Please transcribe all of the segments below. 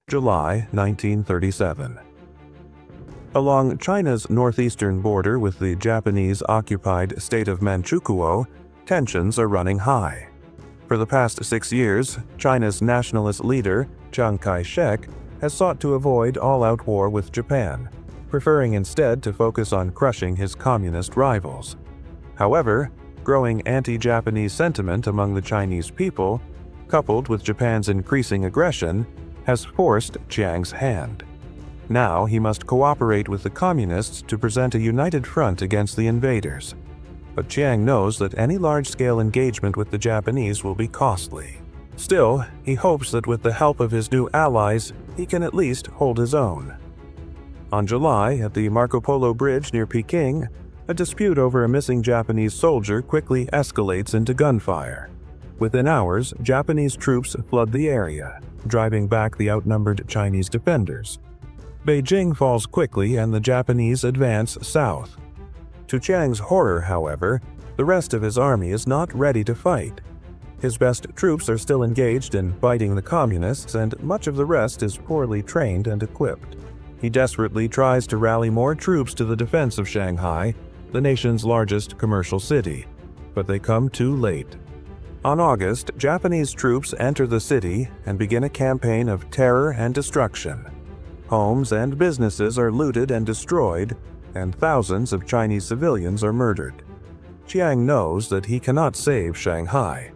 July 1937. Along China's northeastern border with the Japanese-occupied state of Manchukuo, tensions are running high. For the past 6 years, China's nationalist leader, Chiang Kai-shek, has sought to avoid all-out war with Japan, preferring instead to focus on crushing his communist rivals. However, growing anti-Japanese sentiment among the Chinese people, coupled with Japan's increasing aggression, has forced Chiang's hand. Now he must cooperate with the communists to present a united front against the invaders. But Chiang knows that any large-scale engagement with the Japanese will be costly. Still, he hopes that with the help of his new allies, he can at least hold his own. On July, at the Marco Polo Bridge near Peking, a dispute over a missing Japanese soldier quickly escalates into gunfire. Within hours, Japanese troops flood the area, driving back the outnumbered Chinese defenders. Beijing falls quickly and the Japanese advance south. To Chiang's horror, however, the rest of his army is not ready to fight. His best troops are still engaged in fighting the communists, and much of the rest is poorly trained and equipped. He desperately tries to rally more troops to the defense of Shanghai, the nation's largest commercial city, but they come too late. On August, Japanese troops enter the city and begin a campaign of terror and destruction. Homes and businesses are looted and destroyed, and thousands of Chinese civilians are murdered. Chiang knows that he cannot save Shanghai,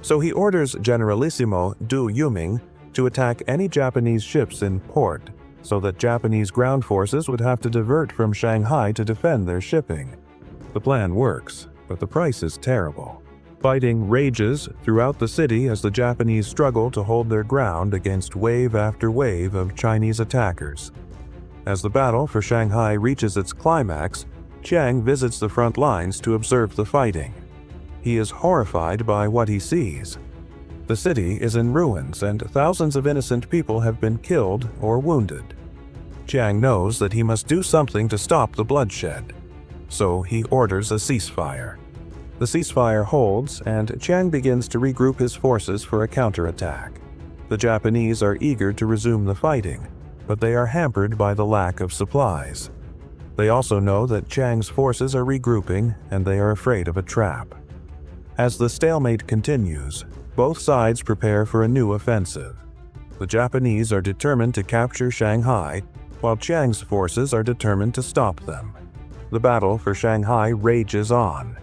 so he orders Generalissimo Du Yuming to attack any Japanese ships in port, so that Japanese ground forces would have to divert from Shanghai to defend their shipping. The plan works, but the price is terrible. Fighting rages throughout the city as the Japanese struggle to hold their ground against wave after wave of Chinese attackers. As the battle for Shanghai reaches its climax, Chiang visits the front lines to observe the fighting. He is horrified by what he sees. The city is in ruins and thousands of innocent people have been killed or wounded. Chiang knows that he must do something to stop the bloodshed, so he orders a ceasefire. The ceasefire holds, and Chiang begins to regroup his forces for a counterattack. The Japanese are eager to resume the fighting, but they are hampered by the lack of supplies. They also know that Chiang's forces are regrouping, and they are afraid of a trap. As the stalemate continues, both sides prepare for a new offensive. The Japanese are determined to capture Shanghai, while Chiang's forces are determined to stop them. The battle for Shanghai rages on.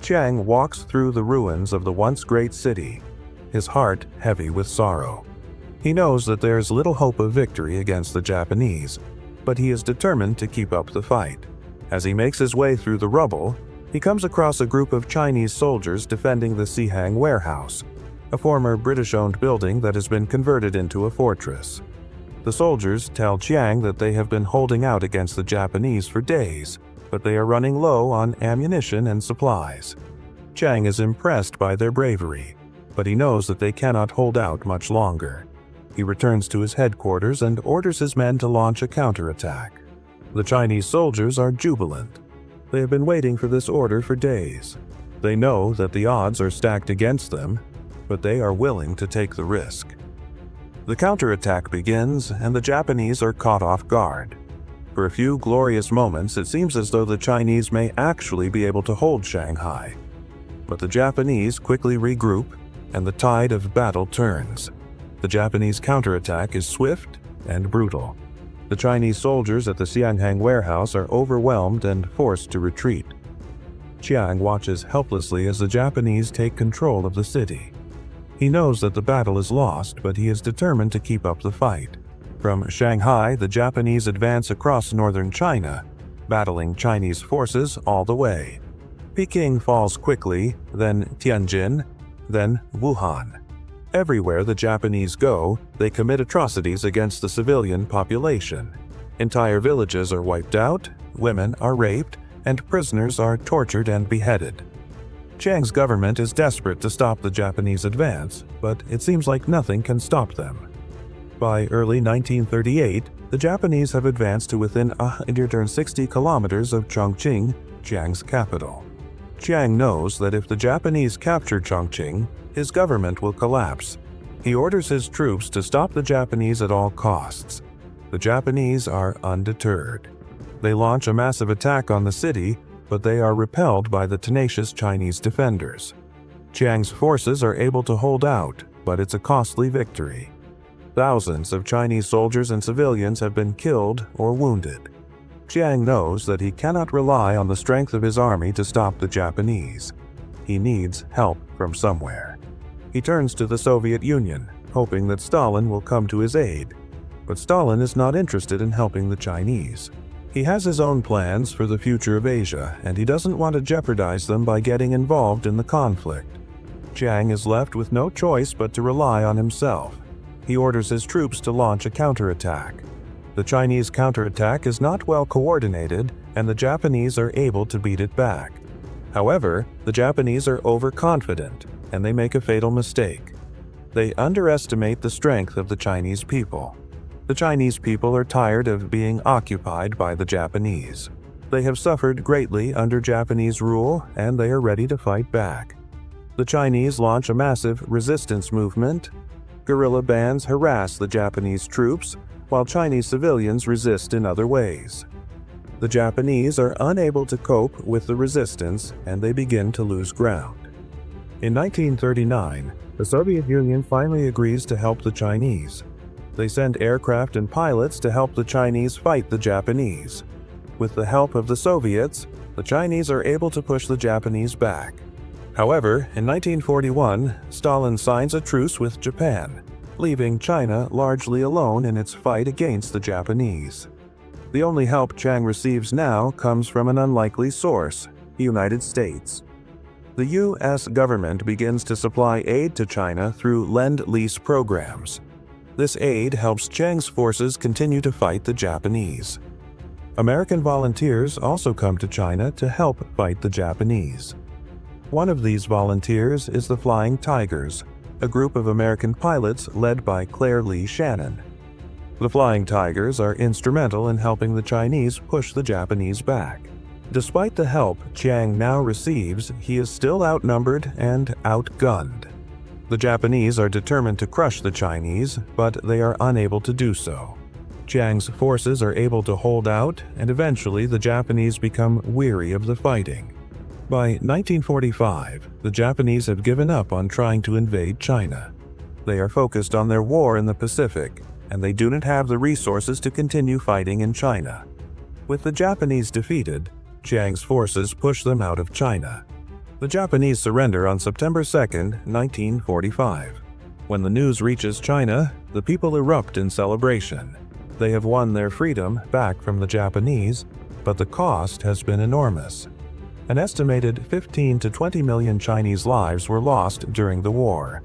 Chiang walks through the ruins of the once great city, his heart heavy with sorrow. He knows that there is little hope of victory against the Japanese, but he is determined to keep up the fight. As he makes his way through the rubble, he comes across a group of Chinese soldiers defending the Sihang warehouse, a former British-owned building that has been converted into a fortress. The soldiers tell Chiang that they have been holding out against the Japanese for days, but they are running low on ammunition and supplies. Chiang is impressed by their bravery, but he knows that they cannot hold out much longer. He returns to his headquarters and orders his men to launch a counterattack. The Chinese soldiers are jubilant. They have been waiting for this order for days. They know that the odds are stacked against them, but they are willing to take the risk. The counterattack begins, and the Japanese are caught off guard. For a few glorious moments, it seems as though the Chinese may actually be able to hold Shanghai. But the Japanese quickly regroup, and the tide of battle turns. The Japanese counterattack is swift and brutal. The Chinese soldiers at the Sihang warehouse are overwhelmed and forced to retreat. Chiang watches helplessly as the Japanese take control of the city. He knows that the battle is lost, but he is determined to keep up the fight. From Shanghai, the Japanese advance across northern China, battling Chinese forces all the way. Peking falls quickly, then Tianjin, then Wuhan. Everywhere the Japanese go, they commit atrocities against the civilian population. Entire villages are wiped out, women are raped, and prisoners are tortured and beheaded. Chiang's government is desperate to stop the Japanese advance, but it seems like nothing can stop them. By early 1938, the Japanese have advanced to within 160 kilometers of Chongqing, Chiang's capital. Chiang knows that if the Japanese capture Chongqing, his government will collapse. He orders his troops to stop the Japanese at all costs. The Japanese are undeterred. They launch a massive attack on the city, but they are repelled by the tenacious Chinese defenders. Chiang's forces are able to hold out, but it's a costly victory. Thousands of Chinese soldiers and civilians have been killed or wounded. Chiang knows that he cannot rely on the strength of his army to stop the Japanese. He needs help from somewhere. He turns to the Soviet Union, hoping that Stalin will come to his aid. But Stalin is not interested in helping the Chinese. He has his own plans for the future of Asia, and he doesn't want to jeopardize them by getting involved in the conflict. Chiang is left with no choice but to rely on himself. He orders his troops to launch a counterattack. The Chinese counterattack is not well coordinated, and the Japanese are able to beat it back. However, the Japanese are overconfident, and they make a fatal mistake. They underestimate the strength of the Chinese people. The Chinese people are tired of being occupied by the Japanese. They have suffered greatly under Japanese rule, and they are ready to fight back. The Chinese launch a massive resistance movement. Guerrilla bands harass the Japanese troops, while Chinese civilians resist in other ways. The Japanese are unable to cope with the resistance, and they begin to lose ground. In 1939, the Soviet Union finally agrees to help the Chinese. They send aircraft and pilots to help the Chinese fight the Japanese. With the help of the Soviets, the Chinese are able to push the Japanese back. However, in 1941, Stalin signs a truce with Japan, leaving China largely alone in its fight against the Japanese. The only help Chiang receives now comes from an unlikely source, the United States. The U.S. government begins to supply aid to China through Lend-Lease programs. This aid helps Chiang's forces continue to fight the Japanese. American volunteers also come to China to help fight the Japanese. One of these volunteers is the Flying Tigers, a group of American pilots led by Claire Lee Shannon. The Flying Tigers are instrumental in helping the Chinese push the Japanese back. Despite the help Chiang now receives, he is still outnumbered and outgunned. The Japanese are determined to crush the Chinese, but they are unable to do so. Chiang's forces are able to hold out, and eventually the Japanese become weary of the fighting. By 1945, the Japanese have given up on trying to invade China. They are focused on their war in the Pacific, and they do not have the resources to continue fighting in China. With the Japanese defeated, Chiang's forces push them out of China. The Japanese surrender on September 2, 1945. When the news reaches China, the people erupt in celebration. They have won their freedom back from the Japanese, but the cost has been enormous. An estimated 15 to 20 million Chinese lives were lost during the war.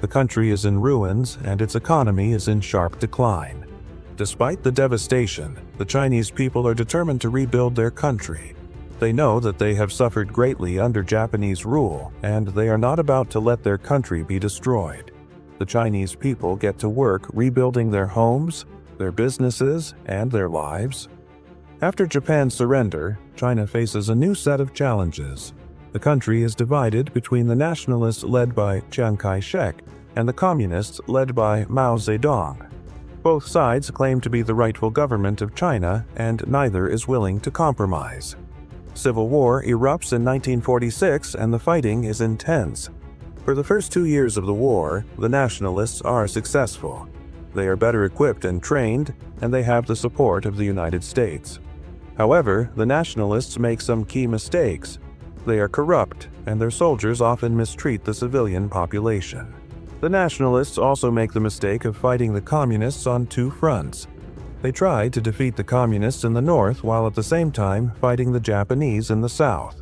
The country is in ruins, and its economy is in sharp decline. Despite the devastation, the Chinese people are determined to rebuild their country. They know that they have suffered greatly under Japanese rule, and they are not about to let their country be destroyed. The Chinese people get to work rebuilding their homes, their businesses, and their lives. After Japan's surrender, China faces a new set of challenges. The country is divided between the nationalists led by Chiang Kai-shek and the communists led by Mao Zedong. Both sides claim to be the rightful government of China, and neither is willing to compromise. Civil war erupts in 1946, and the fighting is intense. For the first 2 years of the war, the nationalists are successful. They are better equipped and trained, and they have the support of the United States. However, the nationalists make some key mistakes. They are corrupt, and their soldiers often mistreat the civilian population. The nationalists also make the mistake of fighting the communists on two fronts. They try to defeat the communists in the north while at the same time fighting the Japanese in the south.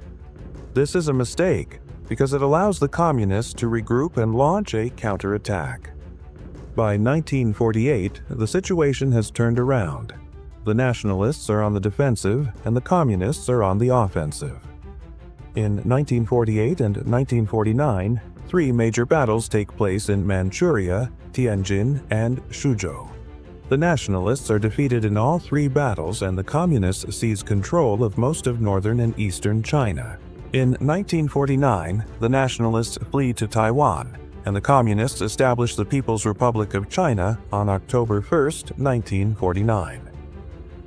This is a mistake because it allows the communists to regroup and launch a counterattack. By 1948, the situation has turned around. The nationalists are on the defensive and the communists are on the offensive. In 1948 and 1949, 3 major battles take place in Manchuria, Tianjin, and Suzhou. The nationalists are defeated in all 3 battles, and the communists seize control of most of northern and eastern China. In 1949, the nationalists flee to Taiwan, and the Communists established the People's Republic of China on October 1, 1949.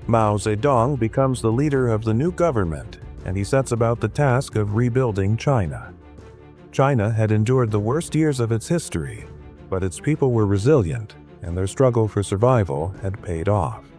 Mao Zedong becomes the leader of the new government, and he sets about the task of rebuilding China. China had endured the worst years of its history, but its people were resilient, and their struggle for survival had paid off.